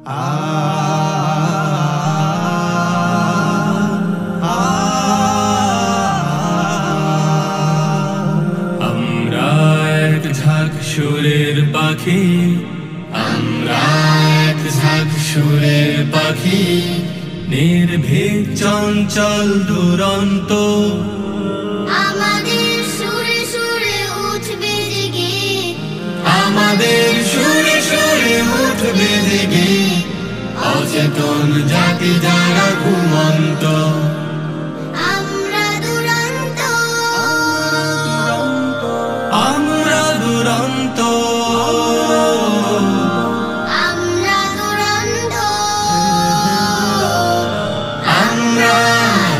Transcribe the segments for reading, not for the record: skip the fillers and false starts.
আমরা এক ঝাঁক সুরের পাখি, আমরা এক ঝাঁক সুরের পাখি, নির্ভীক চঞ্চল দুরন্ত। আমাদের সুরে সুরে উঠবে জেগে, আমাদের সুরে সুরে উঠবে জেগে, অচেতন জাতি যারা ঘুমন্ত। আমরা দুরন্ত, আমরা দুরন্ত, আমরা দুরন্ত, আমরা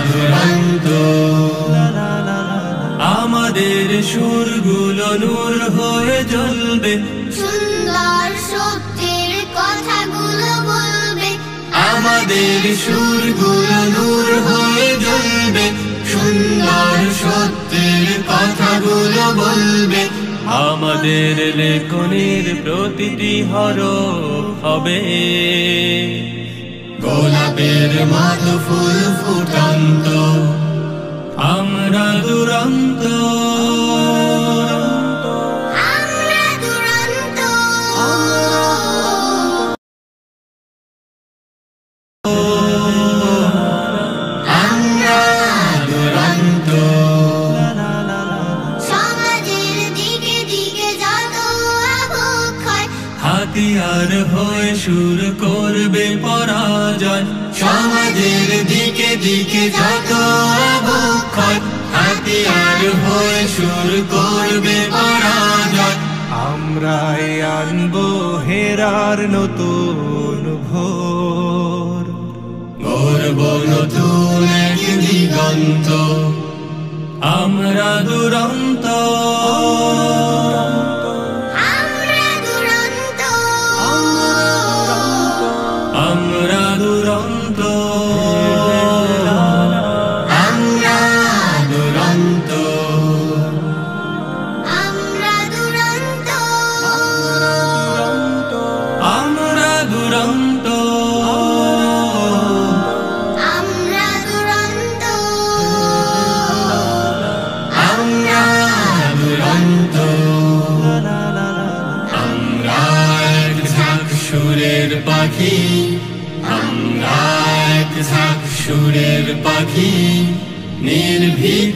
দুরন্ত। আমাদের সুরগুলো নূর হয়ে জ্বলবে, সুন্দর সত্যের কথাগুলো বলবে। আমাদের সুরগুলো নূর হয়ে জ্বলবে, সুন্দর সত্যের কথাগুলো বলবে। আমাদের লেখনের প্রতিটি হরফ হবে গোলাপের মতো ফুল ফুটন্ত। আমরা দুরন্ত, আমরা দুরন্ত, আমরা দুরন্ত। সমাজের দিকে দিকে যত অবক্ষয়, হাতিয়ার হয়ে সুর করবে পরাজয়। সমাজের দিকে দিকে যত অবক্ষয়, হাতিয়ার হয়ে সুর করবে পরাজয়। আমরাই আনবো হেরার নতুন ভোর, গর্ব নতুন এক দিগন্ত। আমরা দুরন্ত, আমরা দুরন্ত, আমরা দুরন্ত, আমরা দুরন্ত, আমরা দুরন্ত, আমরা দুরন্ত, আমরা দুরন্ত, আমরা দুরন্ত। আমরা এক ঝাঁক সুরের পাখি, আমরা এক ঝাঁক সুরের পাখি, নির্ভীক